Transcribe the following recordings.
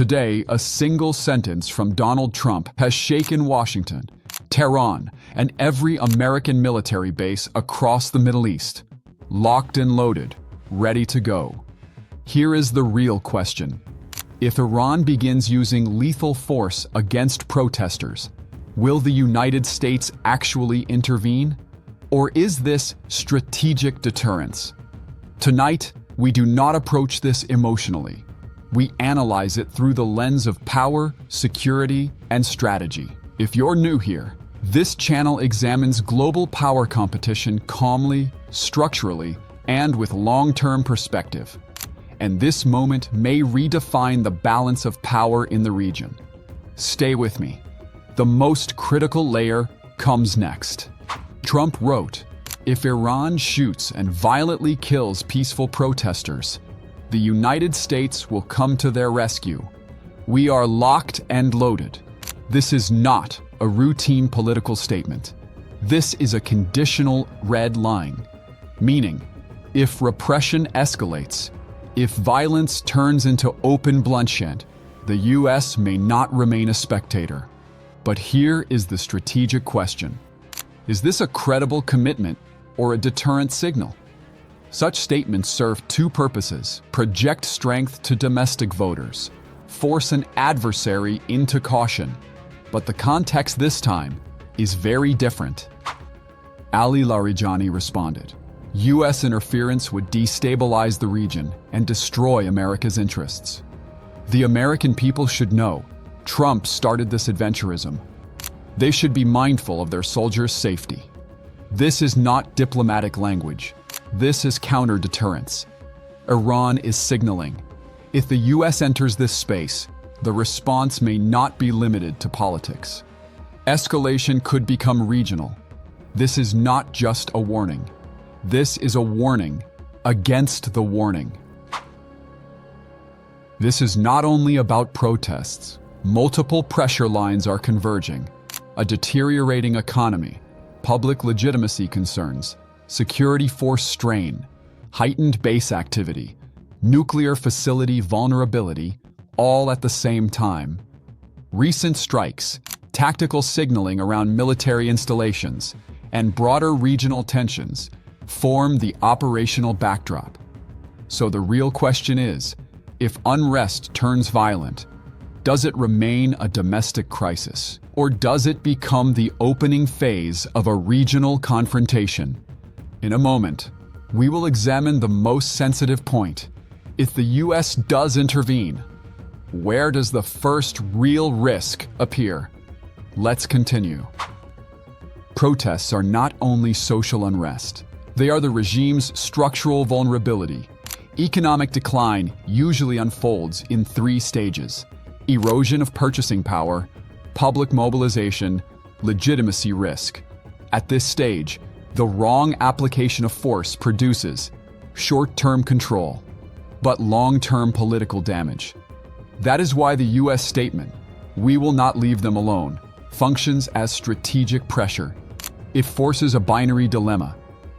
Today, a single sentence from Donald Trump has shaken Washington, Tehran, and every American military base across the Middle East. Locked and loaded, ready to go. Here is the real question. If Iran begins using lethal force against protesters, will the United States actually intervene? Or is this strategic deterrence? Tonight, we do not approach this emotionally. We analyze it through the lens of power, security, and strategy. If you're new here, this channel examines global power competition calmly, structurally, and with long-term perspective. And this moment may redefine the balance of power in the region. Stay with me. The most critical layer comes next. Trump wrote, "If Iran shoots and violently kills peaceful protesters, the United States will come to their rescue. We are locked and loaded." This is not a routine political statement. This is a conditional red line, meaning if repression escalates, if violence turns into open bloodshed, the US may not remain a spectator. But here is the strategic question. Is this a credible commitment or a deterrent signal? Such statements serve two purposes: project strength to domestic voters, force an adversary into caution. But the context this time is very different. Ali Larijani responded, "U.S. interference would destabilize the region and destroy America's interests. The American people should know Trump started this adventurism. They should be mindful of their soldiers' safety." This is not diplomatic language. This is counter-deterrence. Iran is signaling. If the U.S. enters this space, the response may not be limited to politics. Escalation could become regional. This is not just a warning. This is a warning against the warning. This is not only about protests. Multiple pressure lines are converging. A deteriorating economy, public legitimacy concerns, security force strain, heightened base activity, nuclear facility vulnerability, all at the same time. Recent strikes, tactical signaling around military installations, and broader regional tensions form the operational backdrop. So the real question is, if unrest turns violent, does it remain a domestic crisis, or does it become the opening phase of a regional confrontation? In a moment, we will examine the most sensitive point. If the U.S. does intervene, where does the first real risk appear? Let's continue. Protests are not only social unrest. They are the regime's structural vulnerability. Economic decline usually unfolds in three stages: erosion of purchasing power, public mobilization, legitimacy risk. At this stage, the wrong application of force produces short-term control, but long-term political damage. That is why the U.S. statement, "We will not leave them alone," functions as strategic pressure. It forces a binary dilemma: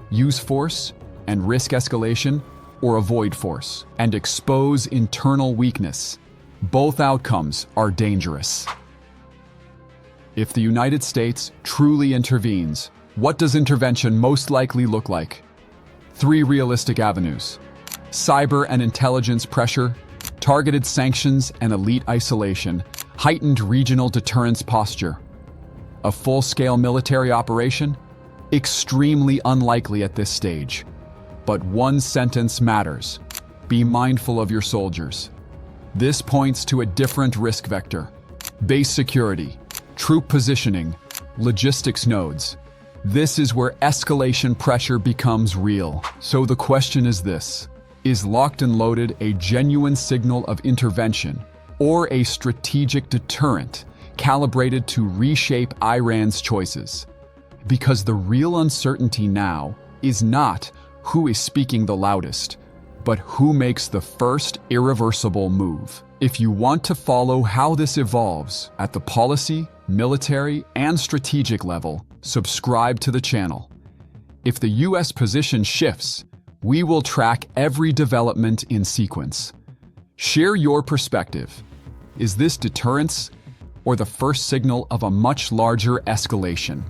use force and risk escalation, or avoid force and expose internal weakness. Both outcomes are dangerous. If the United States truly intervenes, what does intervention most likely look like? Three realistic avenues: cyber and intelligence pressure, targeted sanctions and elite isolation, heightened regional deterrence posture. A full-scale military operation? Extremely unlikely at this stage. But one sentence matters: be mindful of your soldiers. This points to a different risk vector: base security, troop positioning, logistics nodes. This is where escalation pressure becomes real. So the question is this: is locked and loaded a genuine signal of intervention, or a strategic deterrent calibrated to reshape Iran's choices? Because the real uncertainty now is not who is speaking the loudest, but who makes the first irreversible move. If you want to follow how this evolves at the policy, military, and strategic level, subscribe to the channel. If the U.S. position shifts, we will track every development in sequence. Share your perspective. Is this deterrence or the first signal of a much larger escalation?